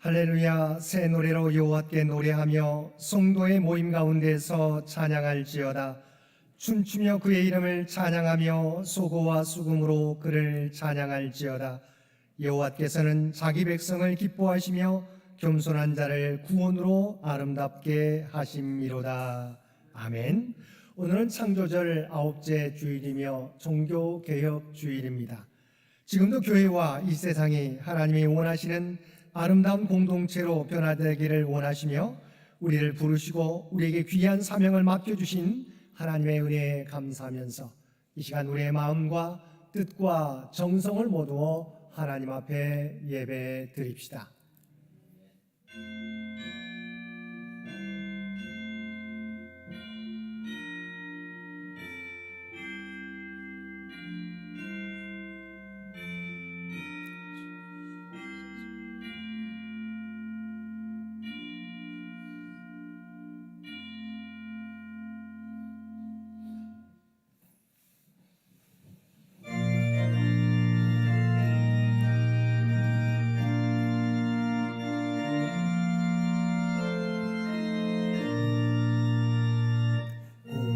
할렐루야. 새 노래로 여호와께 노래하며 성도의 모임 가운데서 찬양할지어다. 춤추며 그의 이름을 찬양하며 소고와 수금으로 그를 찬양할지어다. 여호와께서는 자기 백성을 기뻐하시며 겸손한 자를 구원으로 아름답게 하심이로다. 아멘. 오늘은 창조절 9째 주일이며 종교개혁 주일입니다. 지금도 교회와 이 세상이 하나님이 원하시는 아름다운 공동체로 변화되기를 원하시며 우리를 부르시고 우리에게 귀한 사명을 맡겨주신 하나님의 은혜에 감사하면서 이 시간 우리의 마음과 뜻과 정성을 모두어 하나님 앞에 예배 드립시다.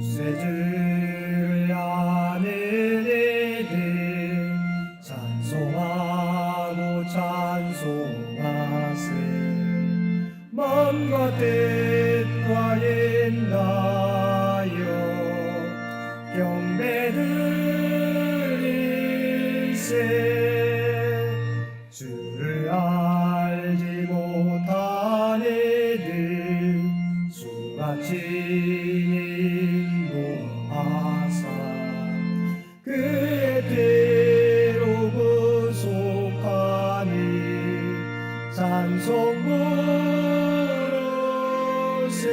구세주를 아는 이들 찬송하고 찬송하세. 마음과 뜻과 인하여 경배 드리세. 주를 알지 못한 이들 수같이 그의 때로 구속하니 찬송 부르세.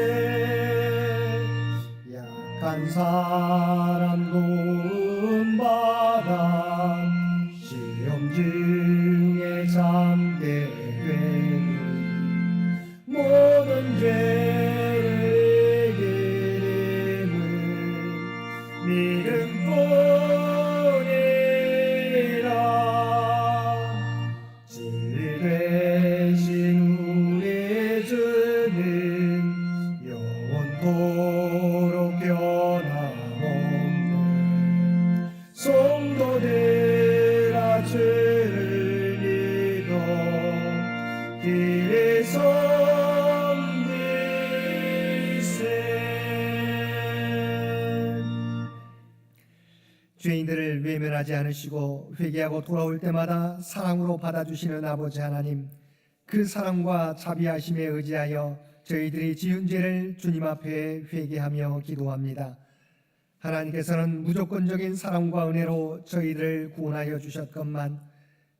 약한 사람 도움받아 시험 중에 잠게 되니 모든 죄를 이기는 믿음뿐이라. 진리되신 우리 주는 영원토록 변함없네. 성도들아 주를 믿어 길에 죄인들을 외면하지 않으시고 회개하고 돌아올 때마다 사랑으로 받아주시는 아버지 하나님, 그 사랑과 자비하심에 의지하여 저희들이 지은 죄를 주님 앞에 회개하며 기도합니다. 하나님께서는 무조건적인 사랑과 은혜로 저희들을 구원하여 주셨건만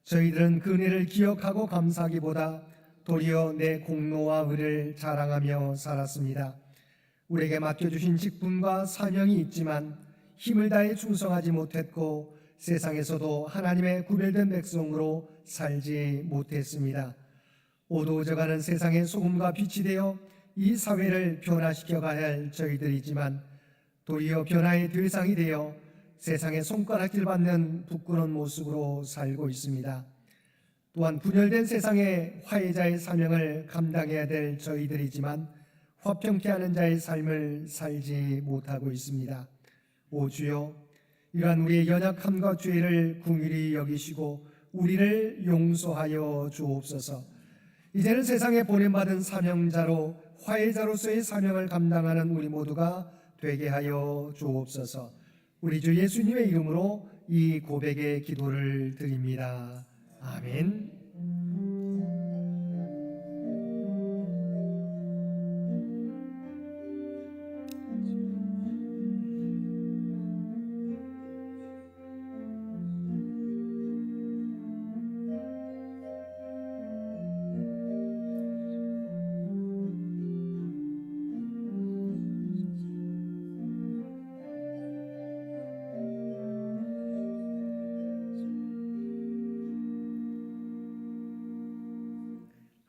저희들은 그 은혜를 기억하고 감사하기보다 도리어 내 공로와 의를 자랑하며 살았습니다. 우리에게 맡겨주신 직분과 사명이 있지만 힘을 다해 충성하지 못했고 세상에서도 하나님의 구별된 백성으로 살지 못했습니다. 어두워져가는 세상의 소금과 빛이 되어 이 사회를 변화시켜 가야 할 저희들이지만 도리어 변화의 대상이 되어 세상의 손가락질 받는 부끄러운 모습으로 살고 있습니다. 또한 분열된 세상의 화해자의 사명을 감당해야 될 저희들이지만 화평케 하는 자의 삶을 살지 못하고 있습니다. 오 주여, 이러한 우리의 연약함과 죄를 긍휼히 여기시고 우리를 용서하여 주옵소서. 이제는 세상에 보냄받은 사명자로 화해자로서의 사명을 감당하는 우리 모두가 되게 하여 주옵소서. 우리 주 예수님의 이름으로 이 고백의 기도를 드립니다. 아멘.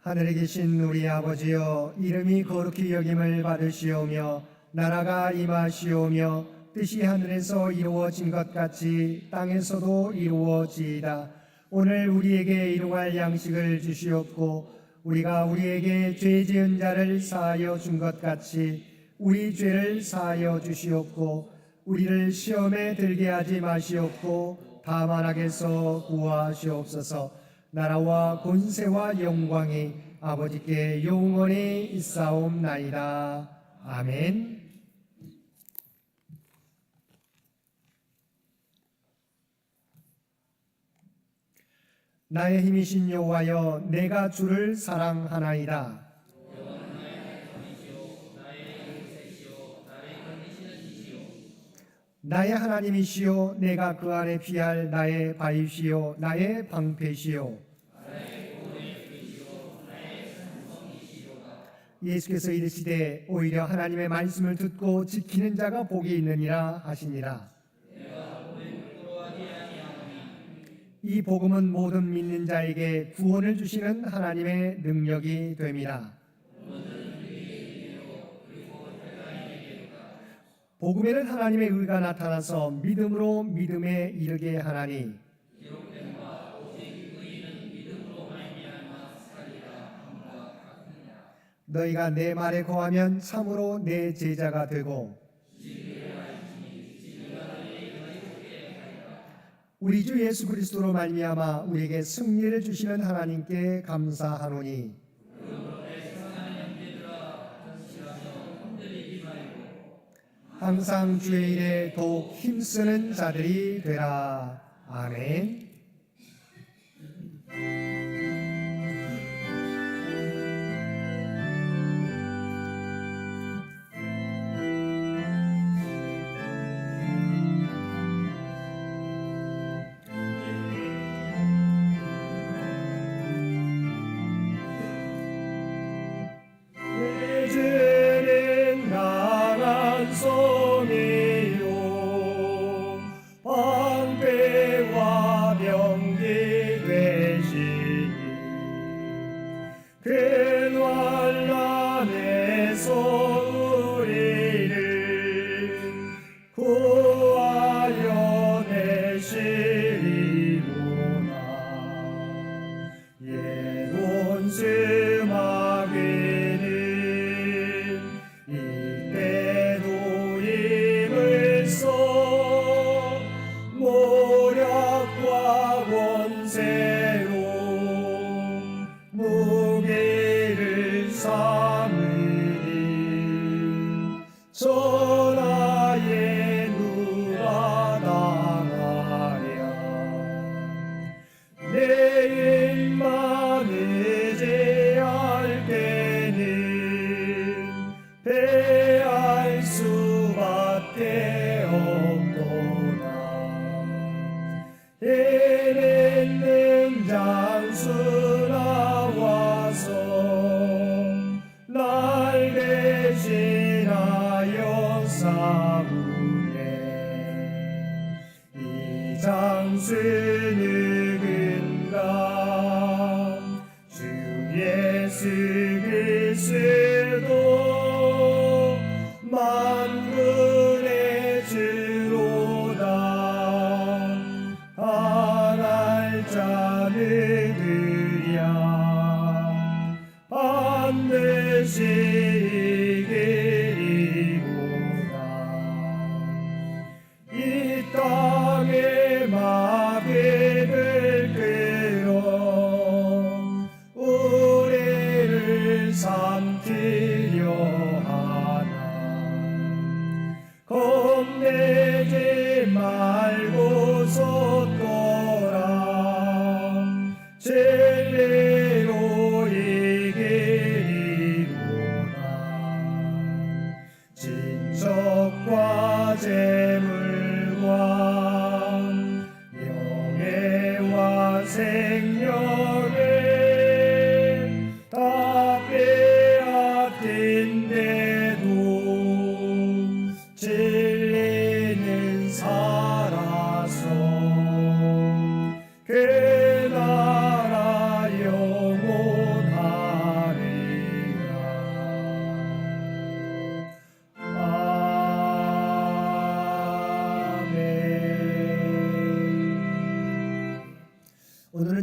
하늘에 계신 우리 아버지여, 이름이 거룩히 여김을 받으시오며 나라가 임하시오며 뜻이 하늘에서 이루어진 것 같이 땅에서도 이루어지이다. 오늘 우리에게 일용할 양식을 주시옵고 우리가 우리에게 죄 지은 자를 사하여 준 것 같이 우리 죄를 사하여 주시옵고 우리를 시험에 들게 하지 마시옵고 다만 악에서 구하시옵소서. 나라와 권세와 영광이 아버지께 영원히 있사옵나이다. 아멘. 나의 힘이신 여호와여, 내가 주를 사랑하나이다. 나의 하나님이시요, 내가 그 안에 피할 나의 바위시요 나의 방패시요. 예수께서 이르시되 오히려 하나님의 말씀을 듣고 지키는 자가 복이 있느니라 하시니라. 이 복음은 모든 믿는 자에게 구원을 주시는 하나님의 능력이 됨이라. 복음에는 하나님의 의가 나타나서 믿음으로 믿음에 이르게 하나니 너희가 내 말에 거하면 참으로 내 제자가 되고 우리 주 예수 그리스도로 말미암아 우리에게 승리를 주시는 하나님께 감사하노니 항상 주의 일에 더욱 힘쓰는 자들이 되라. 아멘. 전하에 누가 당하랴. 내일만 의지할 때는 패할 수밖에 없도다. 해냈는 장수 나와서 날 대신하여 싸우네. 이 장수 누군가? 주 예수 그리스도 만군의 주로다. 하날 자 누구랴? 반드시 이기리로다. 이 땅의 마귀들 끌어 우리를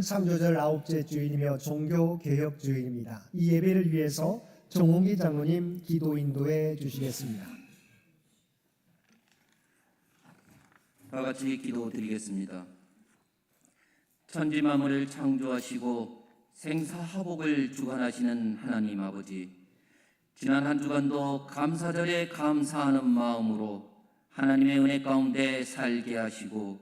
창조절 9째 주일이며 종교개혁 주일입니다. 이 예배를 위해서 정홍기 장로님 기도 인도해 주시겠습니다. 다 같이 기도드리겠습니다. 천지 만물을 창조하시고 생사화복을 주관하시는 하나님 아버지, 지난 한 주간도 감사절에 감사하는 마음으로 하나님의 은혜 가운데 살게 하시고,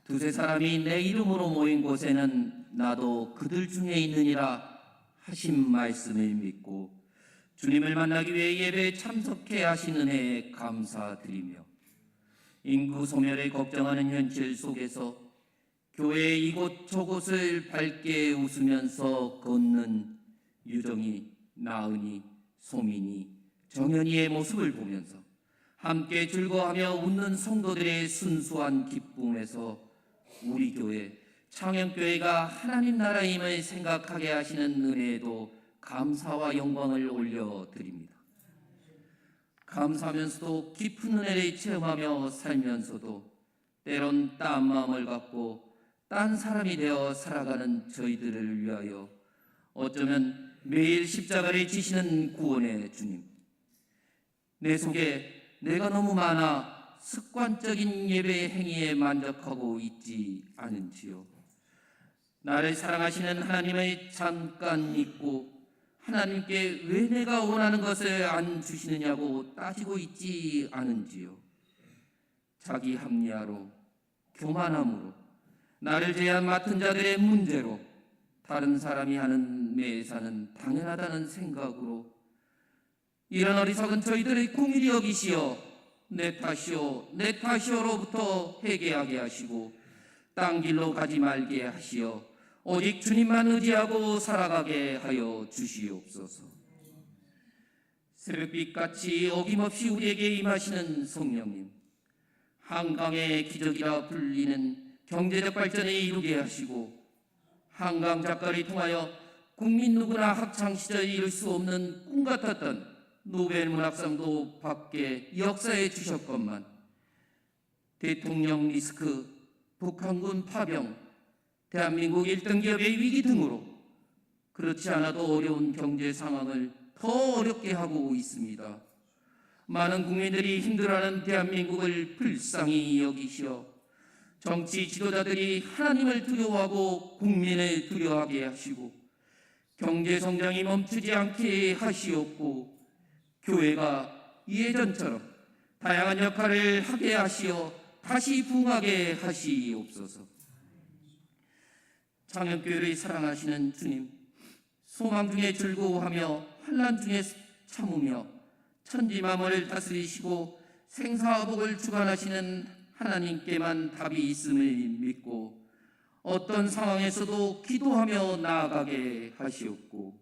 두세 사람이 내 이름으로 모인 곳에는 나도 그들 중에 있느니라 하신 말씀을 믿고 주님을 만나기 위해 예배에 참석해 하신 은혜에 감사드리며, 인구 소멸을 걱정하는 현실 속에서 교회 이곳 저곳을 밝게 웃으면서 걷는 유정이, 나은이, 소민이, 정연이의 모습을 보면서 함께 즐거워하며 웃는 성도들의 순수한 기쁨에서 우리 교회, 창현교회가 하나님 나라임을 생각하게 하시는 은혜에도 감사와 영광을 올려드립니다. 감사하면서도 깊은 은혜를 체험하며 살면서도 때론 딴 마음을 갖고 딴 사람이 되어 살아가는 저희들을 위하여 어쩌면 매일 십자가를 지시는 구원의 주님, 내 속에 내가 너무 많아 습관적인 예배 행위에 만족하고 있지 않은지요. 나를 사랑하시는 하나님을 잠깐 잊고 하나님께 왜 내가 원하는 것을 안 주시느냐고 따지고 있지 않은지요. 자기 합리화로, 교만함으로, 나를 제한 맡은 자들의 문제로, 다른 사람이 하는 매사는 당연하다는 생각으로 이런 어리석은 저희들의 궁일이 여기시어 내 탓이오로부터 회개하게 하시고 딴 길로 가지 말게 하시어 오직 주님만 의지하고 살아가게 하여 주시옵소서. 새벽빛같이 어김없이 우리에게 임하시는 성령님, 한강의 기적이라 불리는 경제적 발전에 이루게 하시고 한강 작가를 통하여 국민 누구나 학창시절에 이룰 수 없는 꿈 같았던 노벨 문학상도 받게 역사해 주셨건만 대통령 리스크, 북한군 파병, 대한민국 1등 기업의 위기 등으로 그렇지 않아도 어려운 경제 상황을 더 어렵게 하고 있습니다. 많은 국민들이 힘들어하는 대한민국을 불쌍히 여기시어 정치 지도자들이 하나님을 두려워하고 국민을 두려워하게 하시고 경제 성장이 멈추지 않게 하시옵고 교회가 예전처럼 다양한 역할을 하게 하시어 다시 부흥하게 하시옵소서. 창현교회를 사랑하시는 주님, 소망 중에 즐거워하며 환난 중에 참으며 천지 만물을 다스리시고 생사화복을 주관하시는 하나님께만 답이 있음을 믿고 어떤 상황에서도 기도하며 나아가게 하시옵고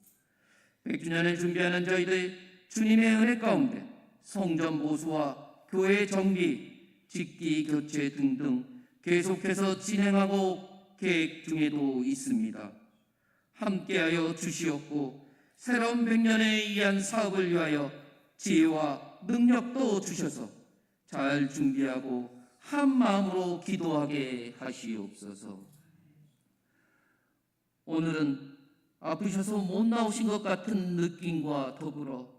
100주년을 준비하는 저희들 주님의 은혜 가운데 성전 보수와 교회 정비, 직기 교체 등등 계속해서 진행하고 계획 중에도 있습니다. 함께하여 주시옵고 새로운 100년에 의한 사업을 위하여 지혜와 능력도 주셔서 잘 준비하고 한 마음으로 기도하게 하시옵소서. 오늘은 아프셔서 못 나오신 것 같은 느낌과 더불어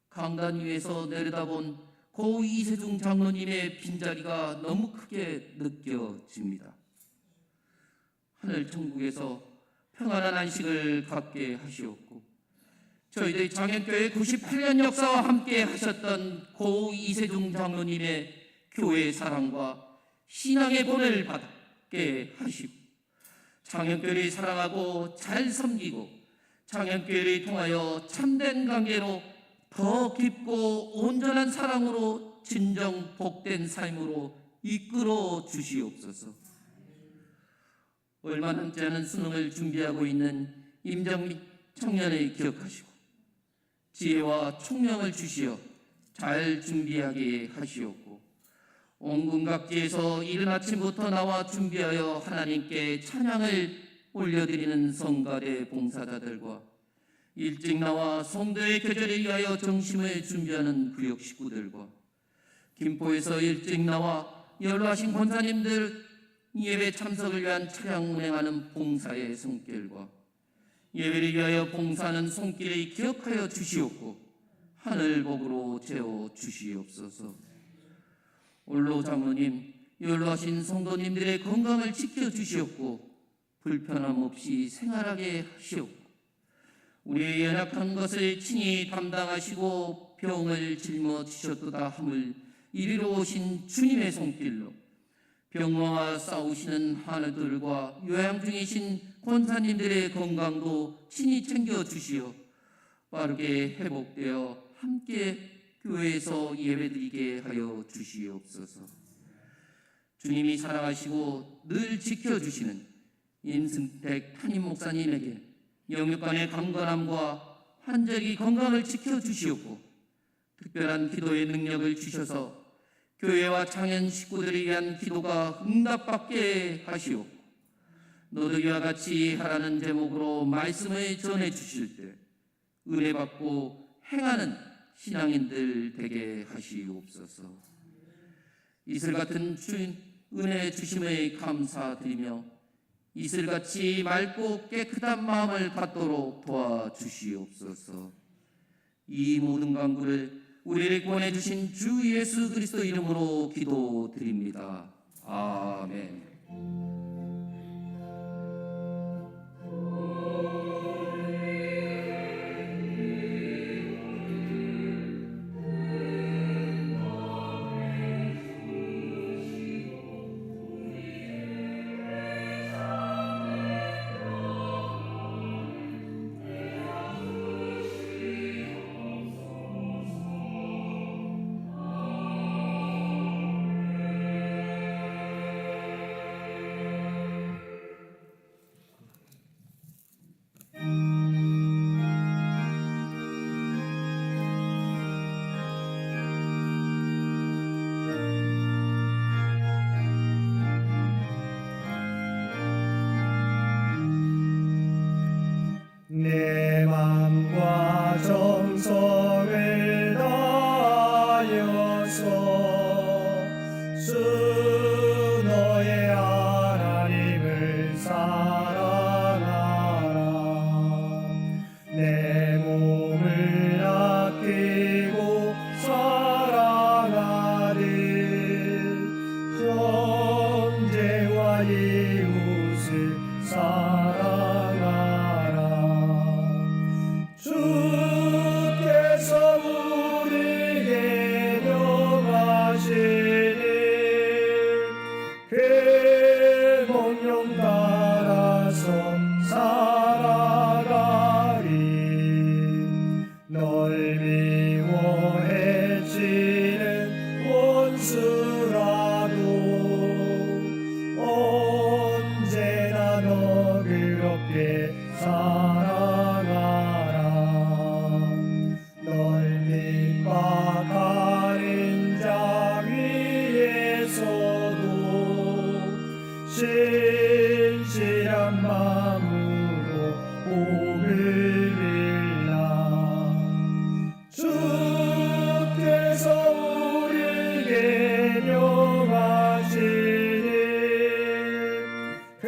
강단 위에서 내려다본 고 이세중 장로님의 빈자리가 너무 크게 느껴집니다. 하늘 천국에서 평안한 안식을 갖게 하시옵고 저희들 창현교회 98년 역사와 함께 하셨던 고 이세중 장로님의 교회 사랑과 신앙의 본을 받게 하시고 창현교회를 사랑하고 잘 섬기고 창현교회를 통하여 참된 관계로 더 깊고 온전한 사랑으로 진정 복된 삶으로 이끌어 주시옵소서. 얼마 남지 않은 수능을 준비하고 있는 임정미 청년을 기억하시고 지혜와 총명을 주시어 잘 준비하게 하시옵고 온 각지에서 이른 아침부터 나와 준비하여 하나님께 찬양을 올려드리는 성가대 봉사자들과 일찍 나와 성도의 교제를 위하여 정심을 준비하는 구역 식구들과 김포에서 일찍 나와 연로하신 권사님들 예배 참석을 위한 차량 운행하는 봉사의 손길과 예배를 위하여 봉사하는 손길을 기억하여 주시옵고 하늘복으로 채워 주시옵소서. 올로 장로님, 연로하신 성도님들의 건강을 지켜주시옵고 불편함 없이 생활하게 하시옵고 우리의 연약한 것을 친히 담당하시고 병을 짊어지셨도다 함을 이리로 오신 주님의 손길로 병마와 싸우시는 하느들과 요양 중이신 권사님들의 건강도 친히 챙겨주시어 빠르게 회복되어 함께 교회에서 예배드리게 하여 주시옵소서. 주님이 사랑하시고 늘 지켜주시는 임승택 담임 목사님에게 영육간의 강건함과 환절기 건강을 지켜주시옵고 특별한 기도의 능력을 주셔서 교회와 창현 식구들을 위한 기도가 응답받게 하시옵고 너도 이와 같이 하라는 제목으로 말씀을 전해주실 때 은혜 받고 행하는 신앙인들 되게 하시옵소서. 이슬 같은 은혜 주심에 감사드리며 이슬같이 맑고 깨끗한 마음을 갖도록 도와주시옵소서. 이 모든 간구를 우리를 구원해 주신 주 예수 그리스도 이름으로 기도드립니다. 아멘. 내 맘과 정성을 다하여서 주 너의 하나님을 사랑하라. 내 몸을 아끼고 사랑하듯 형제와 이웃을 사랑하라. 주께서 우리에게 명하시니 그 명령 따라서 살아가리. 널 미워해치는 원수라도 언제나 너그럽게 사랑하라. 널 핍박하는 자 위에서도 신실한 마음으로 복을 빌라. 주께서 우리에게 명하시니 그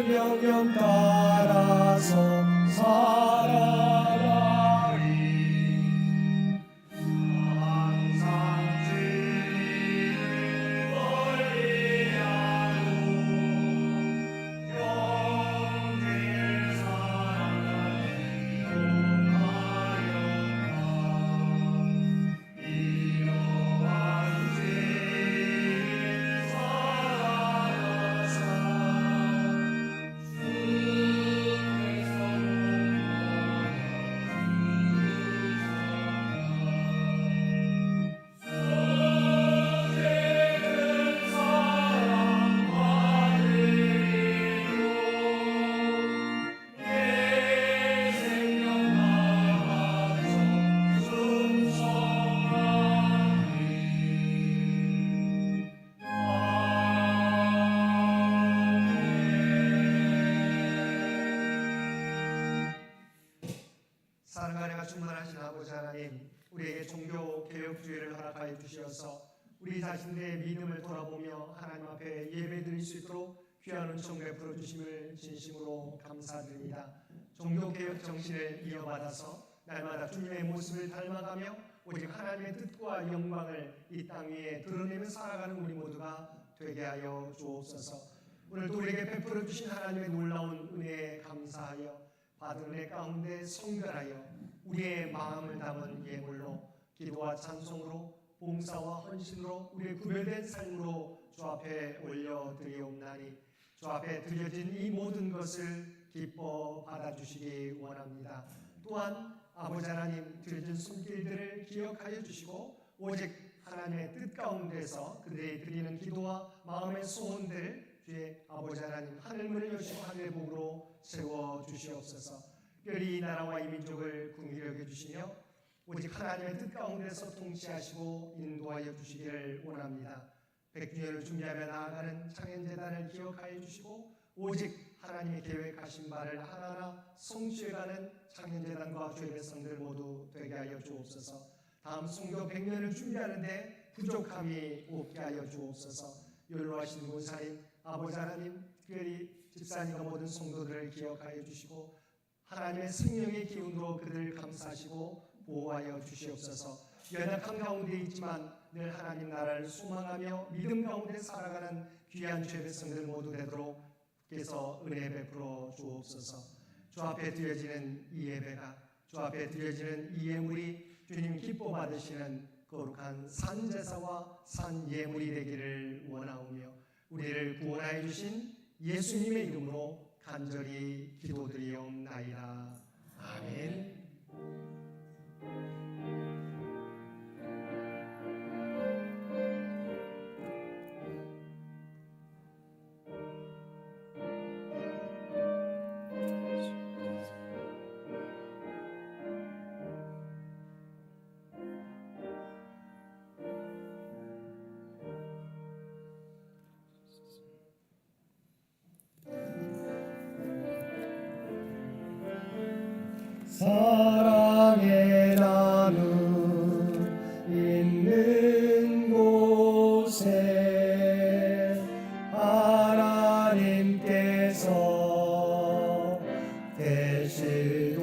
명령 따라서 살아가리. 항상 주님을 멀리하고 영생을 사랑하기로 하였다. 이러한 죄를 사랑하사 사랑과 은혜가 충만하신 아버지 하나님, 우리에게 종교 개혁주의를 허락하여 주시어서 우리 자신들의 믿음을 돌아보며 하나님 앞에 예배드릴 수 있도록 귀한 은총 베풀어 주심을 진심으로 감사드립니다. 종교개혁 정신을 이어받아서 날마다 주님의 모습을 닮아가며 오직 하나님의 뜻과 영광을 이 땅 위에 드러내며 살아가는 우리 모두가 되게 하여 주옵소서. 오늘도 우리에게 베풀어 주신 하나님의 놀라운 은혜에 감사하여 받은 은혜 가운데 성결하여 우리의 마음을 담은 예물로 기도와 찬송으로 봉사와 헌신으로 우리의 구별된 삶으로 주 앞에 올려드리옵나니 주 앞에 드려진 이 모든 것을 기뻐 받아주시기 원합니다. 또한 아버지 하나님 드려진 손길들을 기억하여 주시고 오직 하나님의 뜻 가운데서 그들이 드리는 기도와 마음의 소원들 주의 아버지 하나님 하늘문을 여시고 하늘의 복으로 세워주시옵소서. 특별히 이 나라와 이 민족을 긍휼히 여겨주시며 오직 하나님의 뜻 가운데서 통치하시고 인도하여 주시기를 원합니다. 100주년을 준비하며 나아가는 창현재단을 기억하여 주시고 오직 하나님의 계획하신 바를 하나하나 성취해가는 창현재단과 주의 백성들 모두 되게 하여 주옵소서. 다음 성교 100년을 준비하는데 부족함이 없게 하여 주옵소서. 연로하신 권사님 아버지 하나님 특별히 집사님과 모든 성도들을 기억하여 주시고 하나님의 성령의 기운으로 그들을 감싸시고 보호하여 주시옵소서. 연약한 가운데 있지만 늘 하나님 나라를 소망하며 믿음 가운데 살아가는 귀한 죄 백성들 모두 되도록 주께서 은혜 베풀어 주옵소서. 주 앞에 드려지는 이 예배가 주 앞에 드려지는 이 예물이 주님 기뻐 받으시는 거룩한 산제사와 산예물이 되기를 원하오며 우리를 구원하여 주신 예수님의 이름으로 간절히 기도드리옵나이다. 아멘. 사랑의 나눔 있는 곳에 하나님께서 계시도다.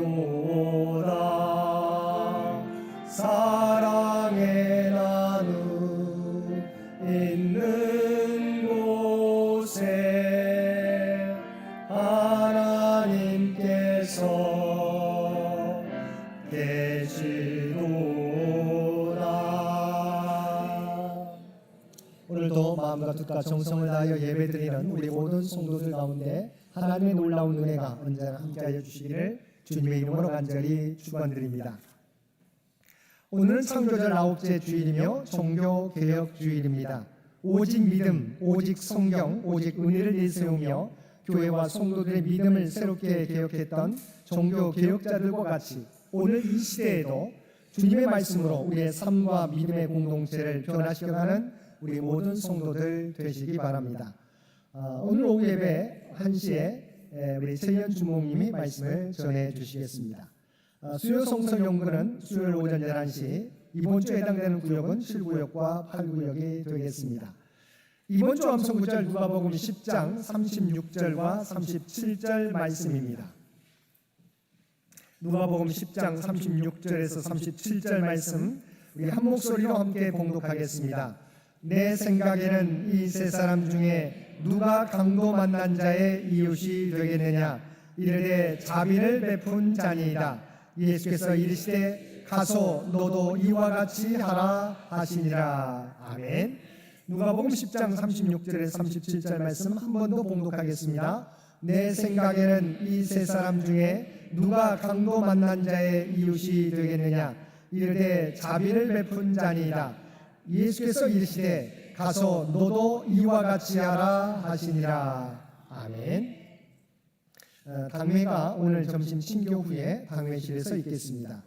사랑의 나눔 있는 곳에 하나님께서 계시도다. 오늘도 마음과 뜻과 정성을 다하여 예배드리는 우리 모든 성도들 가운데 하나님의 놀라운 은혜가 언제나 함께하여 주시기를 주님의 이름으로 간절히 축원드립니다. 오늘은 창조절 9째 주일이며 종교개혁 주일입니다. 오직 믿음, 오직 성경, 오직 은혜를 내세우며 교회와 성도들의 믿음을 새롭게 개혁했던 종교개혁자들과 같이 오늘 이 시대에도 주님의 말씀으로 우리의 삶과 믿음의 공동체를 변화시켜가는 우리 모든 성도들 되시기 바랍니다. 오늘 오후 예배 1시에 우리 최현 주목님이 말씀을 전해 주시겠습니다. 수요 성서 연구는 수요일 오전 11시, 이번 주에 해당되는 구역은 7구역과 8구역이 되겠습니다. 이번 주 암송구절 누가복음 10장 36절과 37절 말씀입니다. 누가복음 10장 36절에서 37절 말씀 우리 한 목소리로 함께 봉독하겠습니다. 내 생각에는 이 세 사람 중에 누가 강도 만난 자의 이웃이 되겠느냐. 이르되 자비를 베푼 자니이다. 예수께서 이르시되 가소 너도 이와 같이 하라 하시니라. 아멘. 누가복음 10장 36절에서 37절 말씀 한 번 더 봉독하겠습니다. 내 생각에는 이 세 사람 중에 누가 강도 만난 자의 이웃이 되겠느냐. 이르되 자비를 베푼 자니이다. 예수께서 이르시되 가서 너도 이와 같이 하라 하시니라. 아멘. 당회가 오늘 점심 친교 후에 당회실에서 있겠습니다.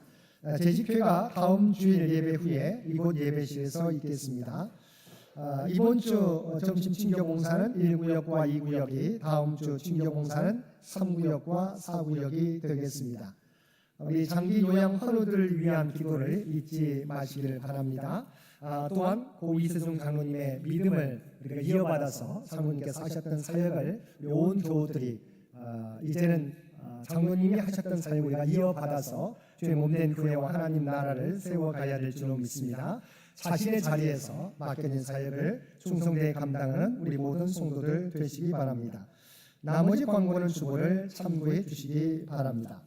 재직회가 다음 주일 예배 후에 이곳 예배실에서 있겠습니다. 이번 주 점심 친교 봉사는 1구역과 2구역이, 다음 주 친교 봉사는 3구역과 4구역이 되겠습니다. 우리 장기 요양 환우들을 위한 기도를 잊지 마시기를 바랍니다. 또한 고 이세종 장로님의 믿음을 우리가 이어받아서 장로님께서 하셨던 사역을 우리 온 교우들이 이제는 장로님이 하셨던 사역을 우리가 이어받아서 주의 몸된 교회와 하나님 나라를 세워가야 될 줄로 믿습니다. 자신의 자리에서 맡겨진 사역을 충성되게 감당하는 우리 모든 성도들 되시기 바랍니다. 나머지 광고는 주보를 참고해 주시기 바랍니다.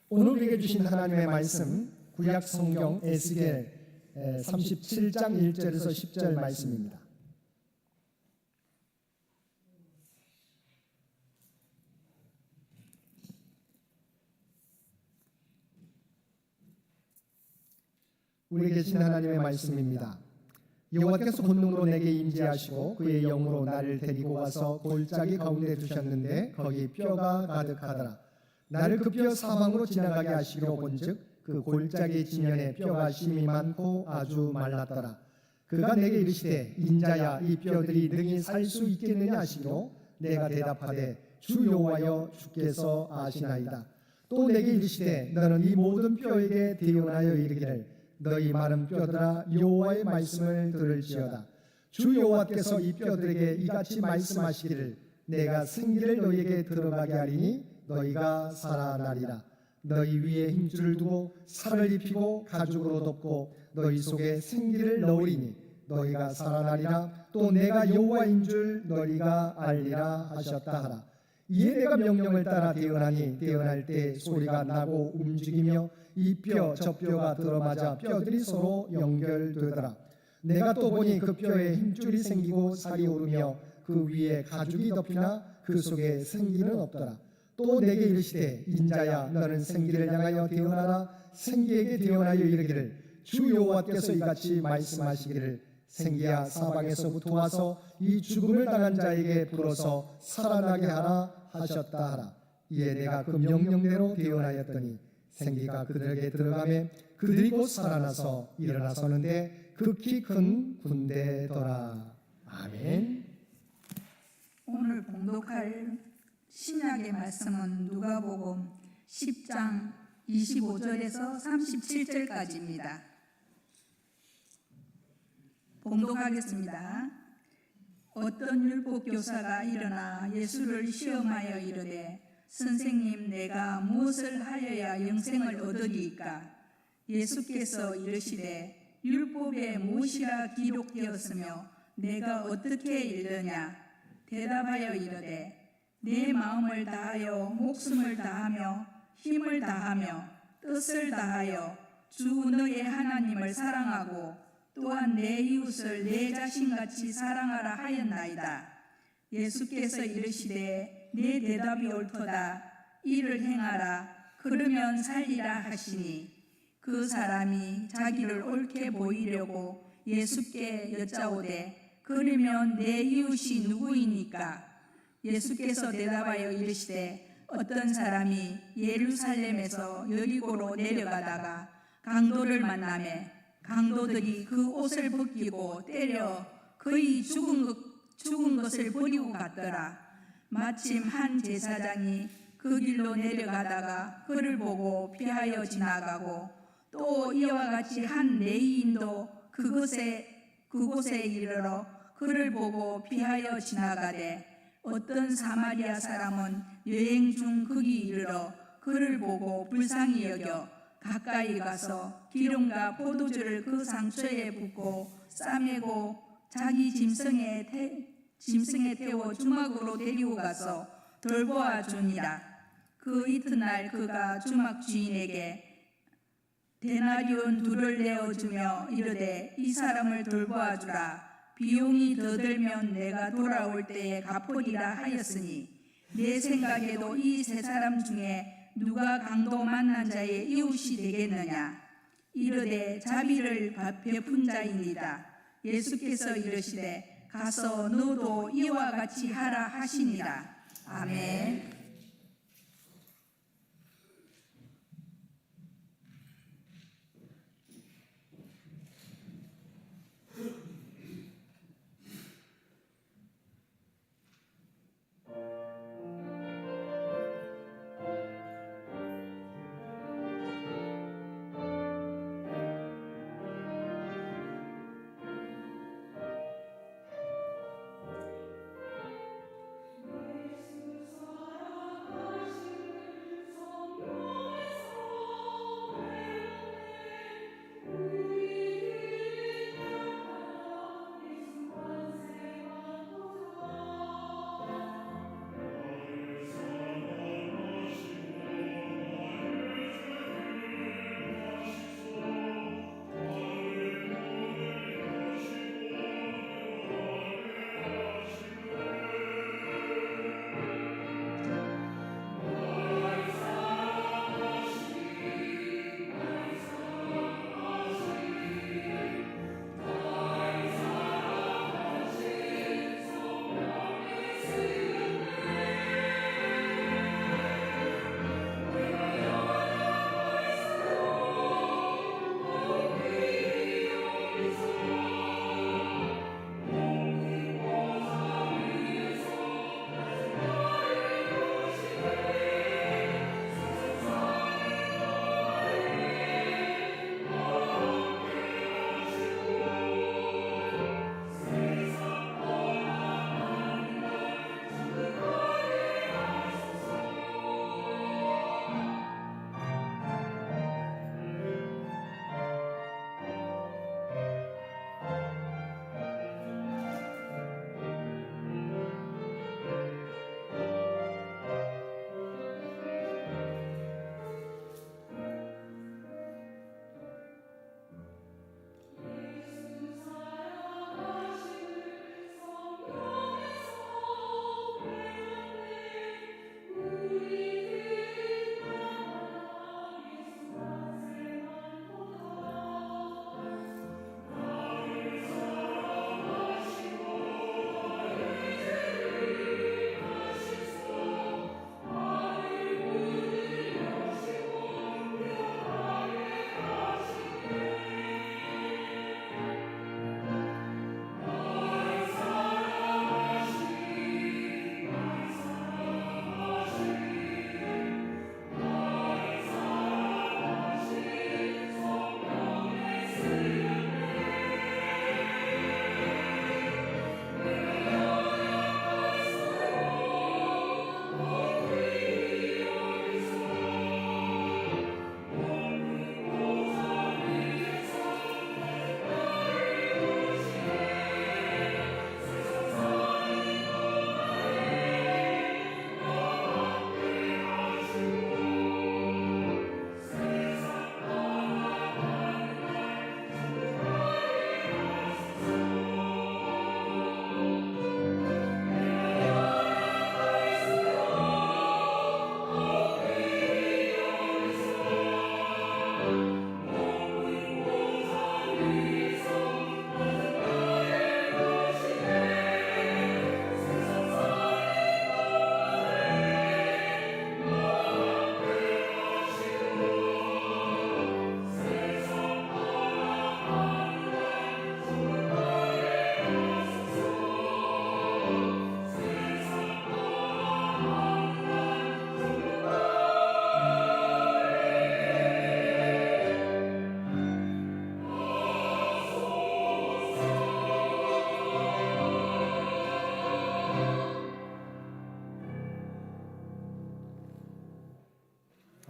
오늘 우리에게 주신 하나님의 말씀 구약 성경 에스겔 37장 1절에서 10절 말씀입니다. 우리에게 주신 하나님의 말씀입니다. 여호와께서 본능으로 내게 임재하시고 그의 영으로 나를 데리고 가서 골짜기 가운데 두셨는데 거기 뼈가 가득하더라. 나를 그 뼈 사방으로 지나가게 하시기로 본즉 그 골짜기 지면에 뼈가 심이 많고 아주 말랐더라. 그가 내게 이르시되 인자야 이 뼈들이 능히 살 수 있겠느냐 하시기로 내가 대답하되 주 여호와여 주께서 아시나이다. 또 내게 이르시되 너는 이 모든 뼈에게 대언하여 이르기를 너희 마른 뼈들아 여호와의 말씀을 들을지어다. 주 여호와께서 이 뼈들에게 이같이 말씀하시기를 내가 생기를 너희에게 들어가게 하리니 너희가 살아나리라. 너희 위에 힘줄을 두고 살을 입히고 가죽으로 덮고 너희 속에 생기를 넣으리니 너희가 살아나리라. 또 내가 여호와인 줄 너희가 알리라 하셨다 하라. 이에 내가 명령을 따라 대언하니 대언할 때 소리가 나고 움직이며 이 뼈 저 뼈가 들어맞아 뼈들이 서로 연결되더라. 내가 또 보니 그 뼈에 힘줄이 생기고 살이 오르며 그 위에 가죽이 덮이나 그 속에 생기는 없더라. 또 내게 이르시되 인자야 너는 생기를 향하여 대언하라. 생기에게 대언하여 이르기를 주 여호와께서 이같이 말씀하시기를 생기야 사방에서부터 와서 이 죽음을 당한 자에게 불어서 살아나게 하라 하셨다 하라. 이에 내가 그 명령대로 대언하였더니 생기가 그들에게 들어가매 그들이 곧 살아나서 일어나서는데 극히 큰 군대더라. 아멘. 오늘 봉독할 신약의 말씀은 누가복음 10장 25절에서 37절까지입니다. 봉독하겠습니다. 어떤 율법교사가 일어나 예수를 시험하여 이르되 선생님 내가 무엇을 하여야 영생을 얻으리이까? 예수께서 이르시되 율법에 무엇이라 기록되었으며 내가 어떻게 읽느냐? 대답하여 이르되 내 마음을 다하여 목숨을 다하며 힘을 다하며 뜻을 다하여 주 너의 하나님을 사랑하고 또한 내 이웃을 내 자신같이 사랑하라 하였나이다. 예수께서 이르시되 내 대답이 옳도다. 이를 행하라. 그러면 살리라 하시니 그 사람이 자기를 옳게 보이려고 예수께 여짜오되 그러면 내 이웃이 누구이니까? 예수께서 대답하여 이르시되 어떤 사람이 예루살렘에서 여리고로 내려가다가 강도를 만나매 강도들이 그 옷을 벗기고 때려 거의 죽은 것을 버리고 갔더라. 마침 한 제사장이 그 길로 내려가다가 그를 보고 피하여 지나가고 또 이와 같이 한 레위인도 그곳에 이르러 그를 보고 피하여 지나가되 어떤 사마리아 사람은 여행 중 거기 이르러 그를 보고 불쌍히 여겨 가까이 가서 기름과 포도주를 그 상처에 붓고 싸매고 자기 짐승에 태워 주막으로 데리고 가서 돌보아 주니라. 그 이튿날 그가 주막 주인에게 데나리온 2를 내어주며 이르되 이 사람을 돌보아 주라. 비용이 더 들면 내가 돌아올 때에 갚으리라 하였으니 내 생각에도 이 세 사람 중에 누가 강도 만난 자의 이웃이 되겠느냐? 이르되 자비를 베푼 자이니라. 예수께서 이르시되 가서 너도 이와 같이 하라 하시니라. 아멘.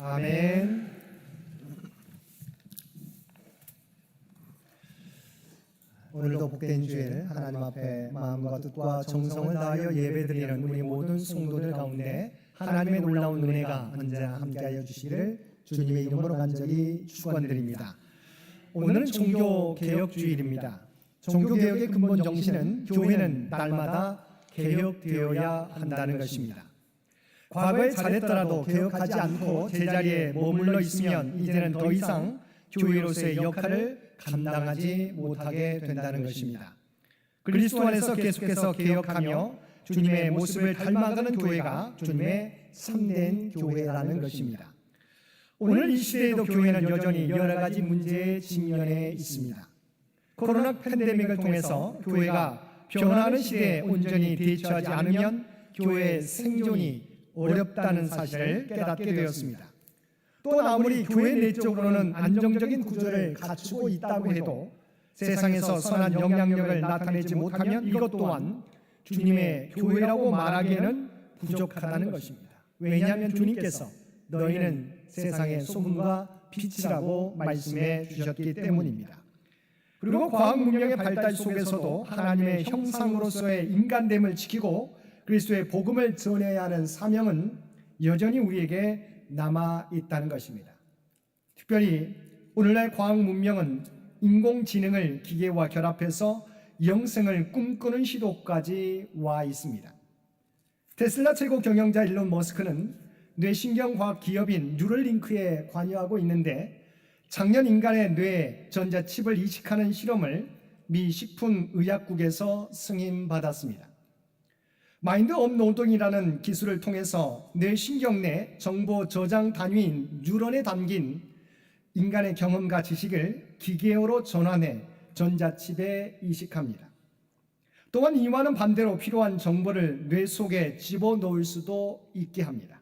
아멘. 오늘도 복된 주일 하나님 앞에 마음과 뜻과 정성을 다하여 예배드리는 우리 모든 성도들 가운데 하나님의 놀라운 은혜가 언제나 함께하여 주시기를 주님의 이름으로 간절히 축원드립니다. 오늘은 종교개혁주일입니다. 종교개혁의 근본 정신은 교회는 날마다 개혁되어야 한다는 것입니다. 과거에 잘했더라도 개혁하지 않고 제자리에 머물러 있으면 이제는 더 이상 교회로서의 역할을 감당하지 못하게 된다는 것입니다. 그리스도 안에서 계속해서 개혁하며 주님의 모습을 닮아가는 교회가 주님의 참된 교회라는 것입니다. 오늘 이 시대에도 교회는 여전히 여러 가지 문제에 직면해 있습니다. 코로나 팬데믹을 통해서 교회가 변화하는 시대에 온전히 대처하지 않으면 교회의 생존이 어렵다는 사실을 깨닫게 되었습니다. 또 아무리 교회 내적으로는 안정적인 구조를 갖추고 있다고 해도 세상에서 선한 영향력을 나타내지 못하면 이것 또한 주님의 교회라고 말하기에는 부족하다는 것입니다. 왜냐하면 주님께서 너희는 세상의 소금과 빛이라고 말씀해 주셨기 때문입니다. 그리고 과학 문명의 발달 속에서도 하나님의 형상으로서의 인간됨을 지키고 그리스도의 복음을 전해야 하는 사명은 여전히 우리에게 남아 있다는 것입니다. 특별히 오늘날 과학 문명은 인공지능을 기계와 결합해서 영생을 꿈꾸는 시도까지 와 있습니다. 테슬라 최고 경영자 일론 머스크는 뇌신경과학 기업인 뉴럴링크에 관여하고 있는데 작년 인간의 뇌에 전자칩을 이식하는 실험을 미 식품의약국에서 승인받았습니다. 마인드 업노동이라는 기술을 통해서 뇌신경 내 정보 저장 단위인 뉴런에 담긴 인간의 경험과 지식을 기계어로 전환해 전자칩에 이식합니다. 또한 이와는 반대로 필요한 정보를 뇌 속에 집어넣을 수도 있게 합니다.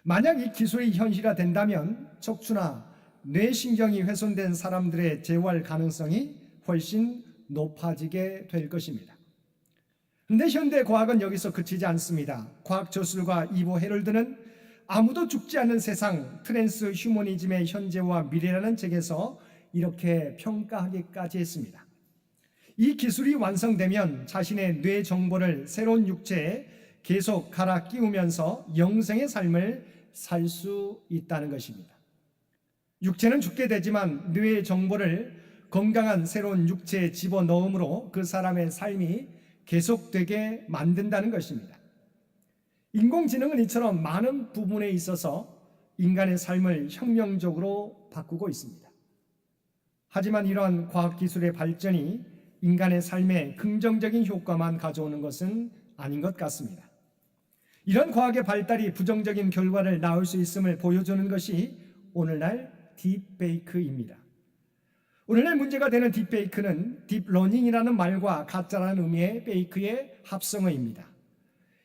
만약 이 기술이 현실화된다면 척추나 뇌신경이 훼손된 사람들의 재활 가능성이 훨씬 높아지게 될 것입니다. 그런데 현대 과학은 여기서 그치지 않습니다. 과학 저술가 이보 헤럴드는 아무도 죽지 않는 세상 트랜스 휴머니즘의 현재와 미래라는 책에서 이렇게 평가하기까지 했습니다. 이 기술이 완성되면 자신의 뇌 정보를 새로운 육체에 계속 갈아 끼우면서 영생의 삶을 살 수 있다는 것입니다. 육체는 죽게 되지만 뇌의 정보를 건강한 새로운 육체에 집어넣음으로 그 사람의 삶이 계속되게 만든다는 것입니다. 인공지능은 이처럼 많은 부분에 있어서 인간의 삶을 혁명적으로 바꾸고 있습니다. 하지만 이러한 과학기술의 발전이 인간의 삶에 긍정적인 효과만 가져오는 것은 아닌 것 같습니다. 이런 과학의 발달이 부정적인 결과를 낳을 수 있음을 보여주는 것이 오늘날 딥페이크입니다. 오늘날 문제가 되는 딥페이크는 딥러닝이라는 말과 가짜라는 의미의 페이크의 합성어입니다.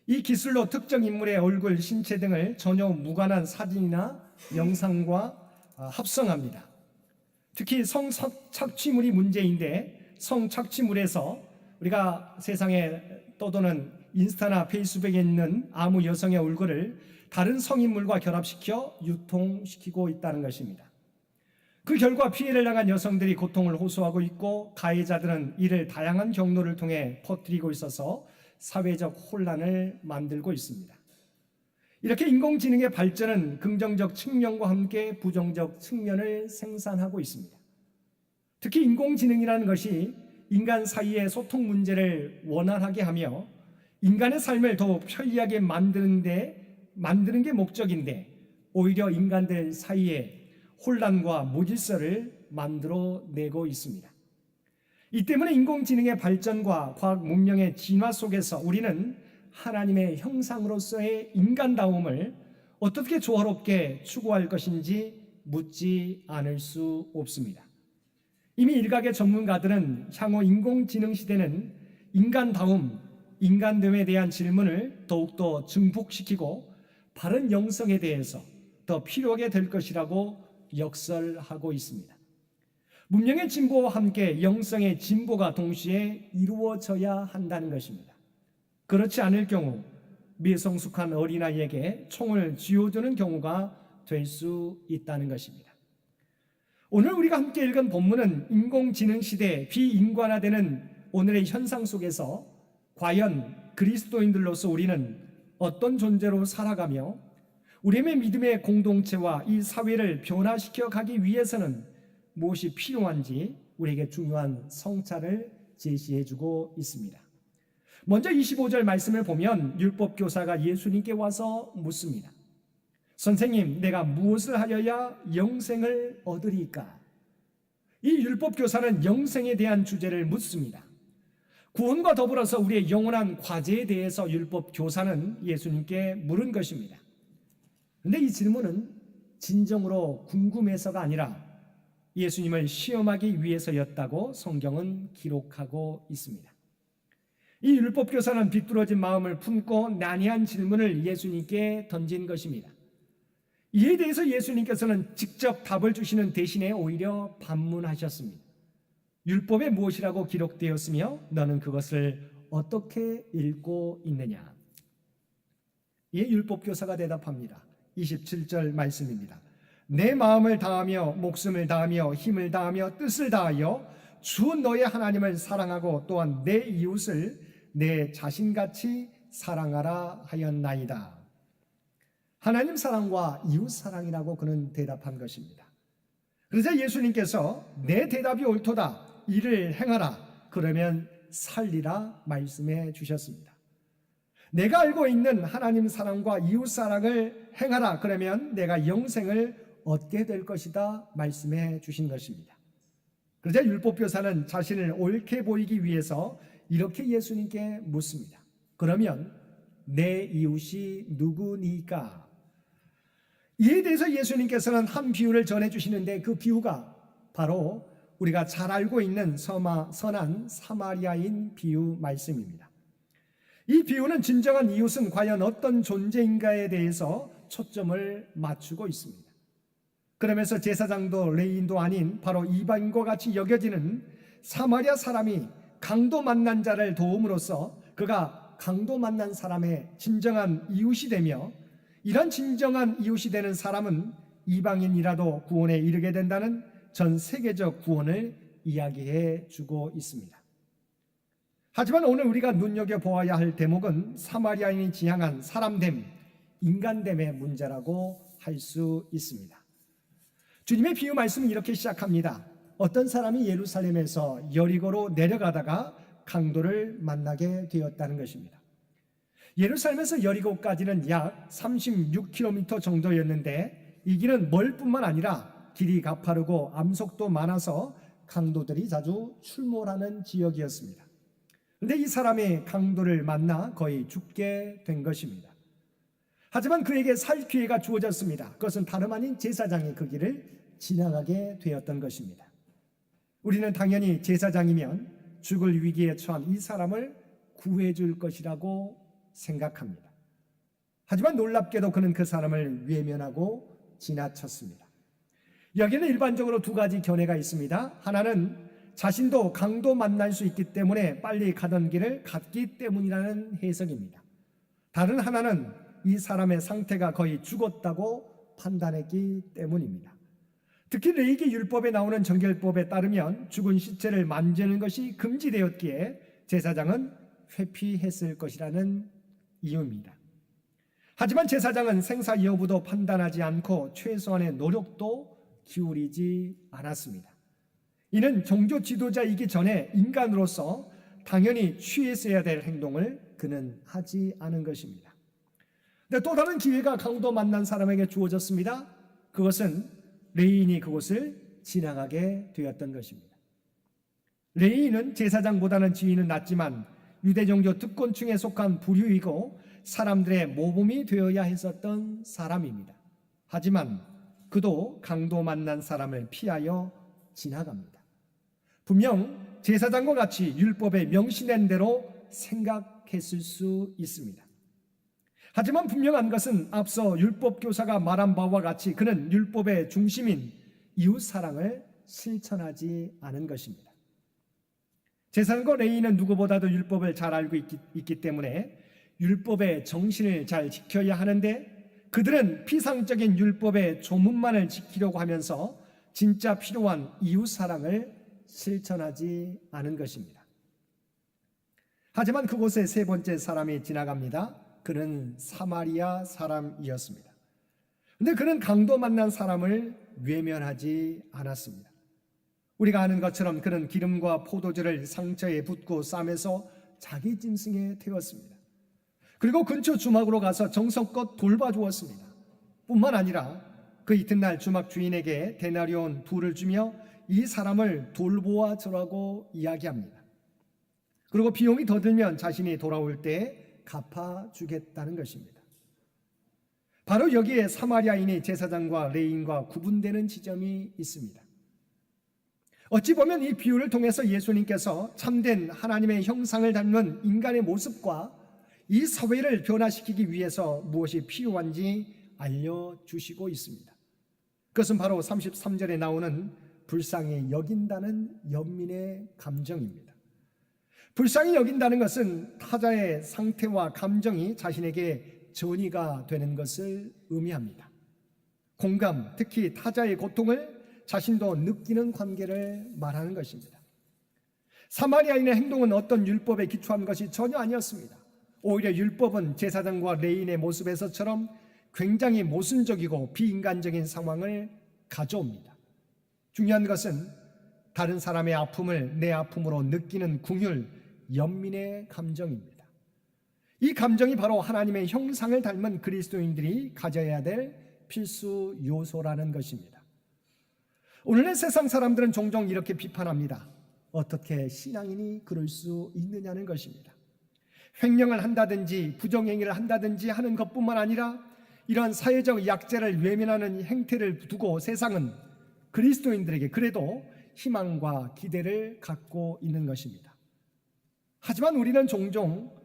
이 기술로 특정 인물의 얼굴, 신체 등을 전혀 무관한 사진이나 영상과 합성합니다. 특히 성착취물이 문제인데 성착취물에서 우리가 세상에 떠도는 인스타나 페이스북에 있는 아무 여성의 얼굴을 다른 성인물과 결합시켜 유통시키고 있다는 것입니다. 그 결과 피해를 당한 여성들이 고통을 호소하고 있고 가해자들은 이를 다양한 경로를 통해 퍼뜨리고 있어서 사회적 혼란을 만들고 있습니다. 이렇게 인공지능의 발전은 긍정적 측면과 함께 부정적 측면을 생산하고 있습니다. 특히 인공지능이라는 것이 인간 사이의 소통 문제를 원활하게 하며 인간의 삶을 더 편리하게 만드는 게 목적인데 오히려 인간들 사이에 혼란과 무질서를 만들어내고 있습니다. 이 때문에 인공지능의 발전과 과학 문명의 진화 속에서 우리는 하나님의 형상으로서의 인간다움을 어떻게 조화롭게 추구할 것인지 묻지 않을 수 없습니다. 이미 일각의 전문가들은 향후 인공지능 시대는 인간됨에 대한 질문을 더욱더 증폭시키고 바른 영성에 대해서 더 필요하게 될 것이라고 역설하고 있습니다. 문명의 진보와 함께 영성의 진보가 동시에 이루어져야 한다는 것입니다. 그렇지 않을 경우 미성숙한 어린아이에게 총을 쥐어주는 경우가 될 수 있다는 것입니다. 오늘 우리가 함께 읽은 본문은 인공지능 시대 비인간화되는 오늘의 현상 속에서 과연 그리스도인들로서 우리는 어떤 존재로 살아가며 우리의 믿음의 공동체와 이 사회를 변화시켜 가기 위해서는 무엇이 필요한지 우리에게 중요한 성찰을 제시해주고 있습니다. 먼저 25절 말씀을 보면 율법교사가 예수님께 와서 묻습니다. 선생님, 내가 무엇을 하여야 영생을 얻으리까? 이 율법교사는 영생에 대한 주제를 묻습니다. 구원과 더불어서 우리의 영원한 과제에 대해서 율법교사는 예수님께 물은 것입니다. 그런데 이 질문은 진정으로 궁금해서가 아니라 예수님을 시험하기 위해서였다고 성경은 기록하고 있습니다. 이 율법교사는 비뚤어진 마음을 품고 난해한 질문을 예수님께 던진 것입니다. 이에 대해서 예수님께서는 직접 답을 주시는 대신에 오히려 반문하셨습니다. 율법에 무엇이라고 기록되었으며 너는 그것을 어떻게 읽고 있느냐? 이에 율법교사가 대답합니다. 27절 말씀입니다. 내 마음을 다하며 목숨을 다하며 힘을 다하며 뜻을 다하여 주 너의 하나님을 사랑하고 또한 내 이웃을 내 자신같이 사랑하라 하였나이다. 하나님 사랑과 이웃 사랑이라고 그는 대답한 것입니다. 그래서 예수님께서 내 대답이 옳도다, 이를 행하라, 그러면 살리라 말씀해 주셨습니다. 내가 알고 있는 하나님 사랑과 이웃 사랑을 행하라, 그러면 내가 영생을 얻게 될 것이다 말씀해 주신 것입니다. 그러자 율법교사는 자신을 옳게 보이기 위해서 이렇게 예수님께 묻습니다. 그러면 내 이웃이 누구니까? 이에 대해서 예수님께서는 한 비유를 전해주시는데 그 비유가 바로 우리가 잘 알고 있는 선한 사마리아인 비유 말씀입니다. 이 비유는 진정한 이웃은 과연 어떤 존재인가에 대해서 초점을 맞추고 있습니다. 그러면서 제사장도 레위인도 아닌 바로 이방인과 같이 여겨지는 사마리아 사람이 강도 만난 자를 도움으로써 그가 강도 만난 사람의 진정한 이웃이 되며 이런 진정한 이웃이 되는 사람은 이방인이라도 구원에 이르게 된다는 전 세계적 구원을 이야기해 주고 있습니다. 하지만 오늘 우리가 눈여겨보아야 할 대목은 사마리아인이 지향한 사람됨, 인간됨의 문제라고 할 수 있습니다. 주님의 비유 말씀은 이렇게 시작합니다. 어떤 사람이 예루살렘에서 여리고로 내려가다가 강도를 만나게 되었다는 것입니다. 예루살렘에서 여리고까지는 약 36km 정도였는데 이 길은 멀 뿐만 아니라 길이 가파르고 암석도 많아서 강도들이 자주 출몰하는 지역이었습니다. 그런데 이 사람이 강도를 만나 거의 죽게 된 것입니다. 하지만 그에게 살 기회가 주어졌습니다. 그것은 다름 아닌 제사장이 그 길을 지나가게 되었던 것입니다. 우리는 당연히 제사장이면 죽을 위기에 처한 이 사람을 구해줄 것이라고 생각합니다. 하지만 놀랍게도 그는 그 사람을 외면하고 지나쳤습니다. 여기는 일반적으로 두 가지 견해가 있습니다. 하나는 자신도 강도 만날 수 있기 때문에 빨리 가던 길을 갔기 때문이라는 해석입니다. 다른 하나는 이 사람의 상태가 거의 죽었다고 판단했기 때문입니다. 특히 레위기 율법에 나오는 정결법에 따르면 죽은 시체를 만지는 것이 금지되었기에 제사장은 회피했을 것이라는 이유입니다. 하지만 제사장은 생사 여부도 판단하지 않고 최소한의 노력도 기울이지 않았습니다. 이는 종교 지도자이기 전에 인간으로서 당연히 취했어야 될 행동을 그는 하지 않은 것입니다. 근데 또 다른 기회가 강도 만난 사람에게 주어졌습니다. 그것은 레위인이 그곳을 지나가게 되었던 것입니다. 레위인은 제사장보다는 지위는 낮지만 유대 종교 특권층에 속한 부류이고 사람들의 모범이 되어야 했었던 사람입니다. 하지만 그도 강도 만난 사람을 피하여 지나갑니다. 분명 제사장과 같이 율법에 명시된 대로 생각했을 수 있습니다. 하지만 분명한 것은 앞서 율법교사가 말한 바와 같이 그는 율법의 중심인 이웃사랑을 실천하지 않은 것입니다. 제사장과 레위인은 누구보다도 율법을 잘 알고 있기 때문에 율법의 정신을 잘 지켜야 하는데 그들은 피상적인 율법의 조문만을 지키려고 하면서 진짜 필요한 이웃사랑을 실천하지 않은 것입니다. 하지만 그곳에 세 번째 사람이 지나갑니다. 그는 사마리아 사람이었습니다. 그런데 그는 강도 만난 사람을 외면하지 않았습니다. 우리가 아는 것처럼 그는 기름과 포도주를 상처에 붓고 쌈에서 자기 짐승에 태웠습니다. 그리고 근처 주막으로 가서 정성껏 돌봐주었습니다. 뿐만 아니라 그 이튿날 주막 주인에게 데나리온 2를 주며 이 사람을 돌보아 주라고 이야기합니다. 그리고 비용이 더 들면 자신이 돌아올 때 갚아주겠다는 것입니다. 바로 여기에 사마리아인이 제사장과 레위인과 구분되는 지점이 있습니다. 어찌 보면 이 비유를 통해서 예수님께서 참된 하나님의 형상을 닮은 인간의 모습과 이 사회를 변화시키기 위해서 무엇이 필요한지 알려주시고 있습니다. 그것은 바로 33절에 나오는 불쌍히 여긴다는 연민의 감정입니다. 불쌍히 여긴다는 것은 타자의 상태와 감정이 자신에게 전이가 되는 것을 의미합니다. 공감, 특히 타자의 고통을 자신도 느끼는 관계를 말하는 것입니다. 사마리아인의 행동은 어떤 율법에 기초한 것이 전혀 아니었습니다. 오히려 율법은 제사장과 레위인의 모습에서처럼 굉장히 모순적이고 비인간적인 상황을 가져옵니다. 중요한 것은 다른 사람의 아픔을 내 아픔으로 느끼는 긍휼, 연민의 감정입니다. 이 감정이 바로 하나님의 형상을 닮은 그리스도인들이 가져야 될 필수 요소라는 것입니다. 오늘의 세상 사람들은 종종 이렇게 비판합니다. 어떻게 신앙인이 그럴 수 있느냐는 것입니다. 횡령을 한다든지 부정행위를 한다든지 하는 것뿐만 아니라 이런 사회적 약자를 외면하는 행태를 두고 세상은 그리스도인들에게 그래도 희망과 기대를 갖고 있는 것입니다. 하지만 우리는 종종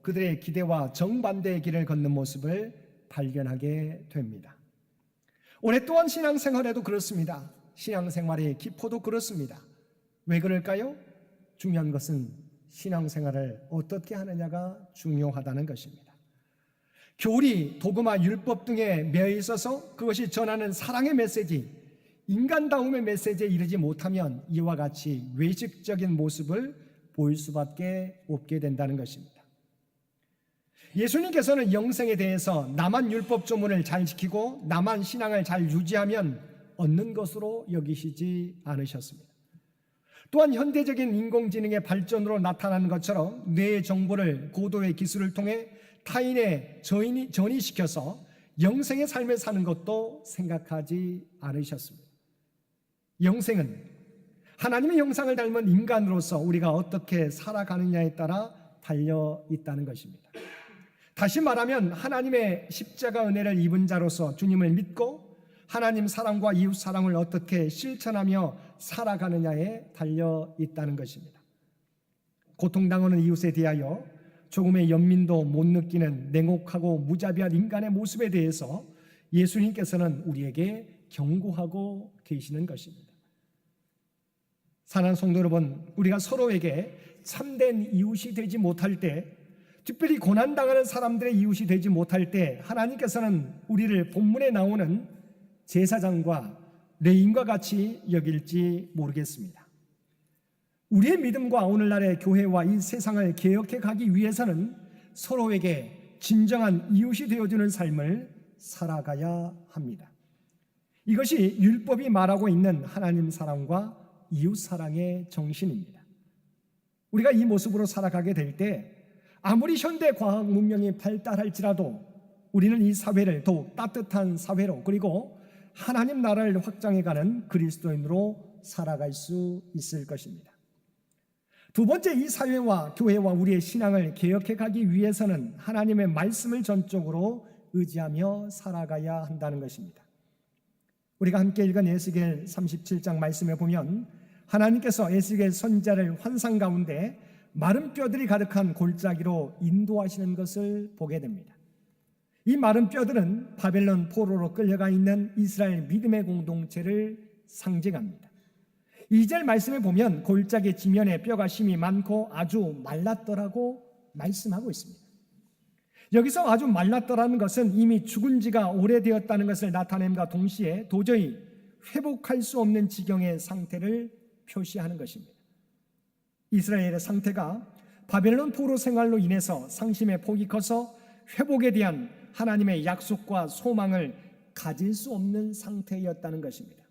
그들의 기대와 정반대의 길을 걷는 모습을 발견하게 됩니다. 오랫동안 신앙생활에도 그렇습니다. 신앙생활의 기포도 그렇습니다. 왜 그럴까요? 중요한 것은 신앙생활을 어떻게 하느냐가 중요하다는 것입니다. 교리, 도구마, 율법 등에 매여 있어서 그것이 전하는 사랑의 메시지, 인간다움의 메시지에 이르지 못하면 이와 같이 외식적인 모습을 보일 수밖에 없게 된다는 것입니다. 예수님께서는 영생에 대해서 나만 율법 조문을 잘 지키고 나만 신앙을 잘 유지하면 얻는 것으로 여기시지 않으셨습니다. 또한 현대적인 인공지능의 발전으로 나타나는 것처럼 뇌의 정보를 고도의 기술을 통해 타인에 전이시켜서 영생의 삶을 사는 것도 생각하지 않으셨습니다. 영생은 하나님의 형상을 닮은 인간으로서 우리가 어떻게 살아가느냐에 따라 달려 있다는 것입니다. 다시 말하면 하나님의 십자가 은혜를 입은 자로서 주님을 믿고 하나님 사랑과 이웃 사랑을 어떻게 실천하며 살아가느냐에 달려 있다는 것입니다. 고통당하는 이웃에 대하여 조금의 연민도 못 느끼는 냉혹하고 무자비한 인간의 모습에 대해서 예수님께서는 우리에게 경고하고 계시는 것입니다. 사랑하는 성도 여러분, 우리가 서로에게 참된 이웃이 되지 못할 때, 특별히 고난당하는 사람들의 이웃이 되지 못할 때 하나님께서는 우리를 본문에 나오는 제사장과 레위인과 같이 여길지 모르겠습니다. 우리의 믿음과 오늘날의 교회와 이 세상을 개혁해 가기 위해서는 서로에게 진정한 이웃이 되어주는 삶을 살아가야 합니다. 이것이 율법이 말하고 있는 하나님 사랑과 이웃 사랑의 정신입니다. 우리가 이 모습으로 살아가게 될 때 아무리 현대 과학 문명이 발달할지라도 우리는 이 사회를 더욱 따뜻한 사회로, 그리고 하나님 나라를 확장해가는 그리스도인으로 살아갈 수 있을 것입니다. 두 번째, 이 사회와 교회와 우리의 신앙을 개혁해 가기 위해서는 하나님의 말씀을 전적으로 의지하며 살아가야 한다는 것입니다. 우리가 함께 읽은 에스겔 37장 말씀에 보면 하나님께서 에스겔 선지자를 환상 가운데 마른 뼈들이 가득한 골짜기로 인도하시는 것을 보게 됩니다. 이 마른 뼈들은 바벨론 포로로 끌려가 있는 이스라엘 믿음의 공동체를 상징합니다. 2절 말씀에 보면 골짜기 지면에 뼈가 심이 많고 아주 말랐더라고 말씀하고 있습니다. 여기서 아주 말랐더라는 것은 이미 죽은 지가 오래되었다는 것을 나타냄과 동시에 도저히 회복할 수 없는 지경의 상태를 표시하는 것입니다. 이스라엘의 상태가 바벨론 포로 생활로 인해서 상심의 폭이 커서 회복에 대한 하나님의 약속과 소망을 가질 수 없는 상태였다는 것입니다.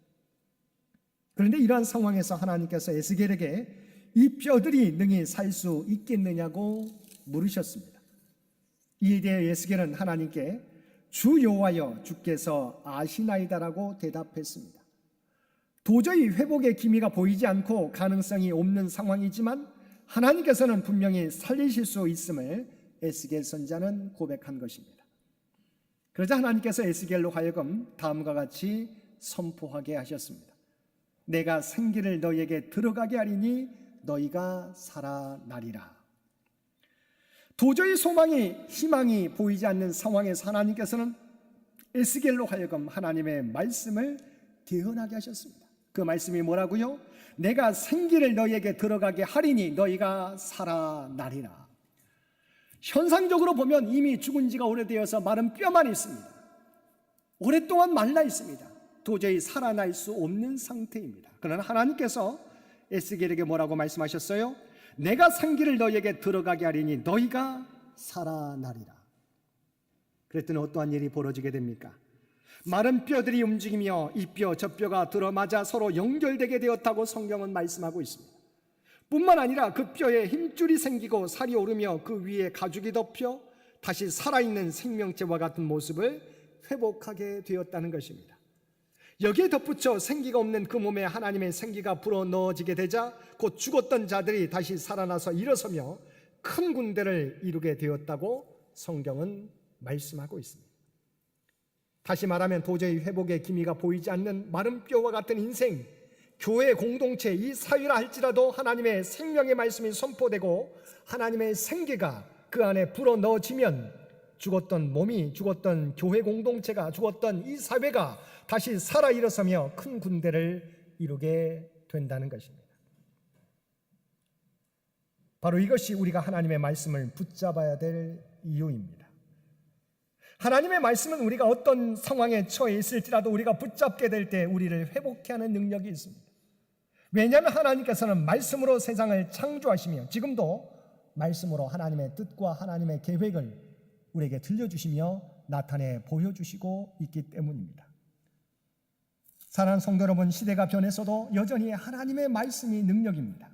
그런데 이러한 상황에서 하나님께서 에스겔에게 이 뼈들이 능히 살 수 있겠느냐고 물으셨습니다. 이에 대해 에스겔은 하나님께 주 여호와여 주께서 아시나이다라고 대답했습니다. 도저히 회복의 기미가 보이지 않고 가능성이 없는 상황이지만 하나님께서는 분명히 살리실 수 있음을 에스겔 선지자는 고백한 것입니다. 그러자 하나님께서 에스겔로 하여금 다음과 같이 선포하게 하셨습니다. 내가 생기를 너희에게 들어가게 하리니 너희가 살아나리라. 도저히 희망이 보이지 않는 상황에서 하나님께서는 에스겔로 하여금 하나님의 말씀을 대언하게 하셨습니다. 그 말씀이 뭐라고요? 내가 생기를 너희에게 들어가게 하리니 너희가 살아나리라. 현상적으로 보면 이미 죽은 지가 오래되어서 마른 뼈만 있습니다. 오랫동안 말라 있습니다. 도저히 살아날 수 없는 상태입니다. 그러나 하나님께서 에스겔에게 뭐라고 말씀하셨어요? 내가 생기를 너희에게 들어가게 하리니 너희가 살아나리라. 그랬더니 어떠한 일이 벌어지게 됩니까? 마른 뼈들이 움직이며 이 뼈 저 뼈가 들어맞아 서로 연결되게 되었다고 성경은 말씀하고 있습니다. 뿐만 아니라 그 뼈에 힘줄이 생기고 살이 오르며 그 위에 가죽이 덮여 다시 살아있는 생명체와 같은 모습을 회복하게 되었다는 것입니다. 여기에 덧붙여 생기가 없는 그 몸에 하나님의 생기가 불어넣어지게 되자 곧 죽었던 자들이 다시 살아나서 일어서며 큰 군대를 이루게 되었다고 성경은 말씀하고 있습니다. 다시 말하면 도저히 회복의 기미가 보이지 않는 마른 뼈와 같은 인생, 교회 공동체, 이 사회라 할지라도 하나님의 생명의 말씀이 선포되고 하나님의 생기가 그 안에 불어넣어지면 죽었던 몸이, 죽었던 교회 공동체가, 죽었던 이 사회가 다시 살아 일어서며 큰 군대를 이루게 된다는 것입니다. 바로 이것이 우리가 하나님의 말씀을 붙잡아야 될 이유입니다. 하나님의 말씀은 우리가 어떤 상황에 처해 있을지라도 우리가 붙잡게 될 때 우리를 회복케 하는 능력이 있습니다. 왜냐하면 하나님께서는 말씀으로 세상을 창조하시며 지금도 말씀으로 하나님의 뜻과 하나님의 계획을 우리에게 들려주시며 나타내 보여주시고 있기 때문입니다. 사랑하는 성도 여러분, 시대가 변했어도 여전히 하나님의 말씀이 능력입니다.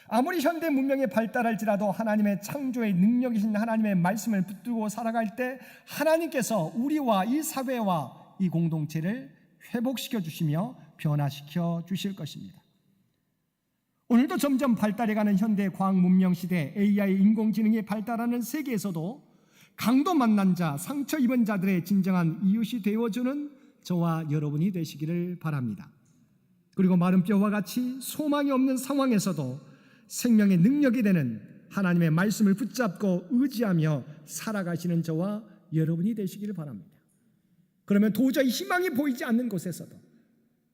아무리 현대 문명이 발달할지라도 하나님의 창조의 능력이신 하나님의 말씀을 붙들고 살아갈 때 하나님께서 우리와 이 사회와 이 공동체를 회복시켜 주시며 변화시켜 주실 것입니다. 오늘도 점점 발달해가는 현대 과학 문명 시대, AI 인공지능이 발달하는 세계에서도 강도 만난 자, 상처 입은 자들의 진정한 이웃이 되어주는 저와 여러분이 되시기를 바랍니다. 그리고 마른 뼈와 같이 소망이 없는 상황에서도 생명의 능력이 되는 하나님의 말씀을 붙잡고 의지하며 살아가시는 저와 여러분이 되시기를 바랍니다. 그러면 도저히 희망이 보이지 않는 곳에서도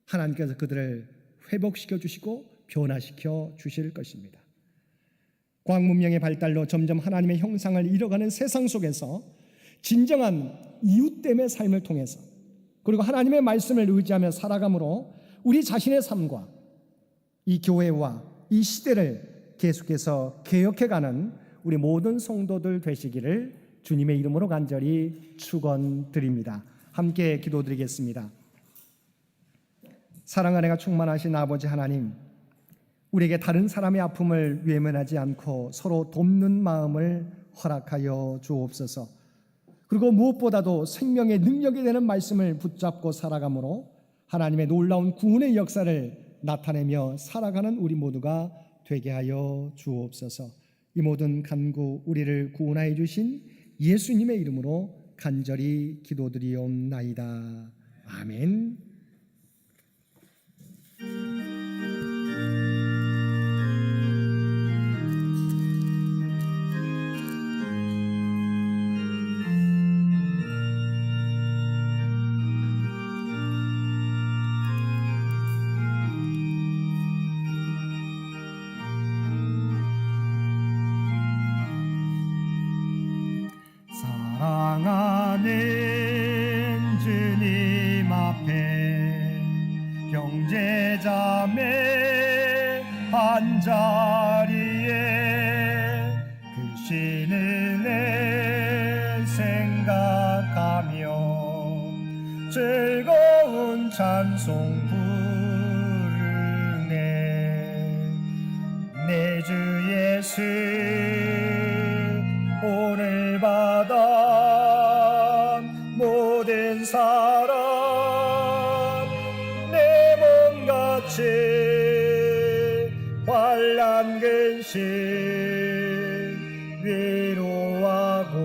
하나님께서 그들을 회복시켜 주시고 변화시켜 주실 것입니다. 과학 문명의 발달로 점점 하나님의 형상을 잃어가는 세상 속에서 진정한 이웃됨의 삶을 통해서 그리고 하나님의 말씀을 의지하며 살아감으로 우리 자신의 삶과 이 교회와 이 시대를 계속해서 개혁해가는 우리 모든 성도들 되시기를 주님의 이름으로 간절히 축원드립니다. 함께 기도드리겠습니다. 사랑 은혜가 충만하신 아버지 하나님, 우리에게 다른 사람의 아픔을 외면하지 않고 서로 돕는 마음을 허락하여 주옵소서. 그리고 무엇보다도 생명의 능력이 되는 말씀을 붙잡고 살아감으로 하나님의 놀라운 구원의 역사를 나타내며 살아가는 우리 모두가 되게 하여 주옵소서. 이 모든 간구 우리를 구원하여 주신 예수님의 이름으로 간절히 기도드리옵나이다. 아멘. 형제자매 한자리에 계시는 내 생각하며 즐거운 찬송 부르네. 내 주 예수 오늘 받아 모든 사랑 내 몸같이 환난 근심 위로하고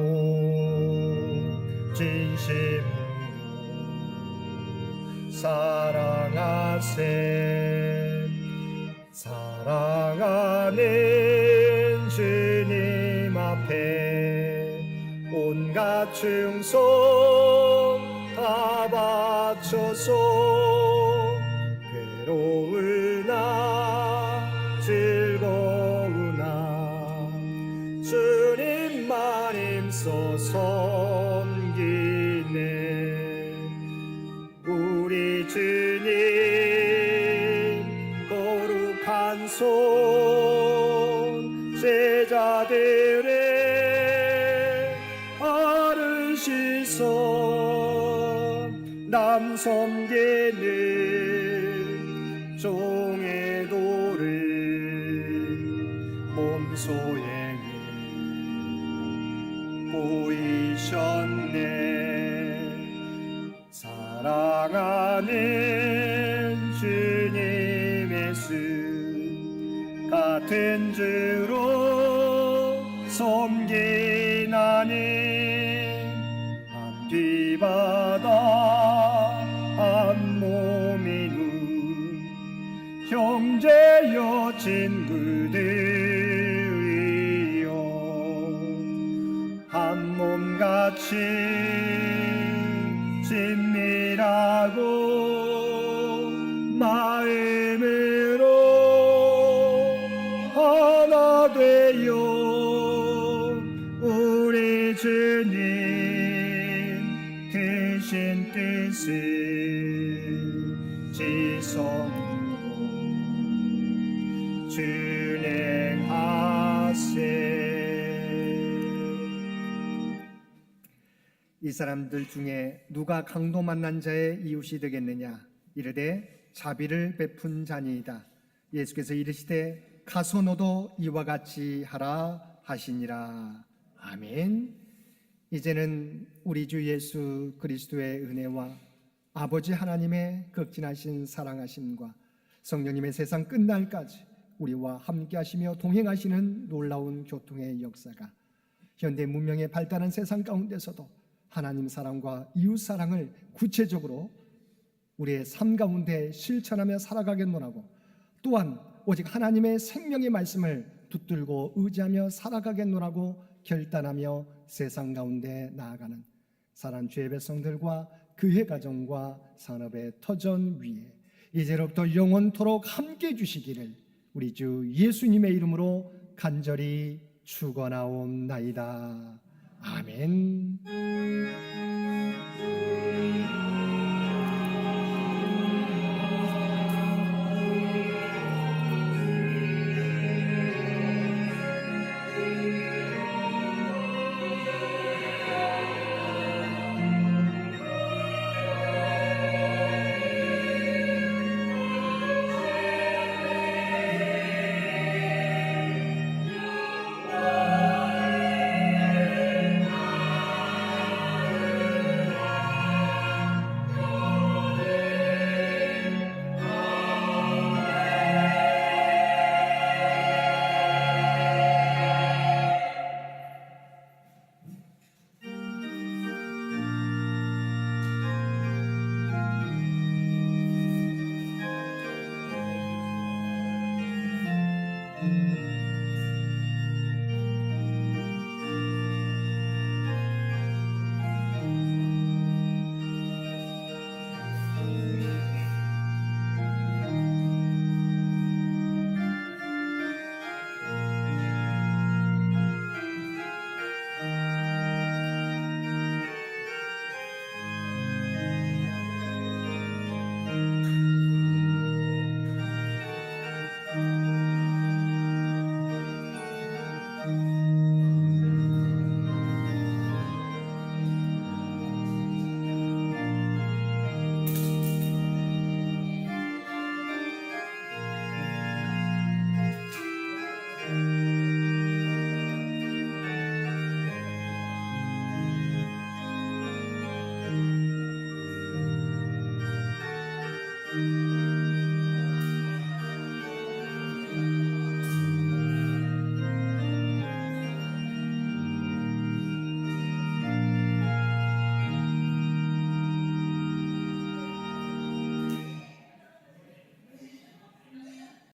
진심으로 사랑하세. 사랑하는 주님 앞에 온갖 충성 다 바쳐서 괴로우나 즐거우나 주님만 힘써 섬기네. 우리 주님 거룩한 손 제자들의 바른 시선 남 섬기는 종의 도를 몸소행해 보이셨네. 사랑하는 주님의 수 같은 주로 섬기나니 한 피바다 한 몸이누 형제여 친구들이여 한 몸같이 친밀하고 마음으로 하나 되어 우리 주님 크신 뜻을 지성으로 준행하세. 이 사람들 중에 누가 강도 만난 자의 이웃이 되겠느냐? 이르되 자비를 베푼 자니이다. 예수께서 이르시되 가서 너도 이와 같이 하라 하시니라. 아멘. 이제는 우리 주 예수 그리스도의 은혜와 아버지 하나님의 극진하신 사랑하심과 성령님의 세상 끝날까지 우리와 함께 하시며 동행하시는 놀라운 교통의 역사가 현대 문명의 발달한 세상 가운데서도 하나님 사랑과 이웃 사랑을 구체적으로 우리의 삶 가운데 실천하며 살아가겠노라고, 또한 오직 하나님의 생명의 말씀을 붙들고 의지하며 살아가겠노라고 결단하며 세상 가운데 나아가는 사랑 주의 백성들과 그의 가정과 산업의 터전 위에 이제로부터 영원토록 함께 해주시기를 우리 주 예수님의 이름으로 간절히 축원하옵나이다. 아멘.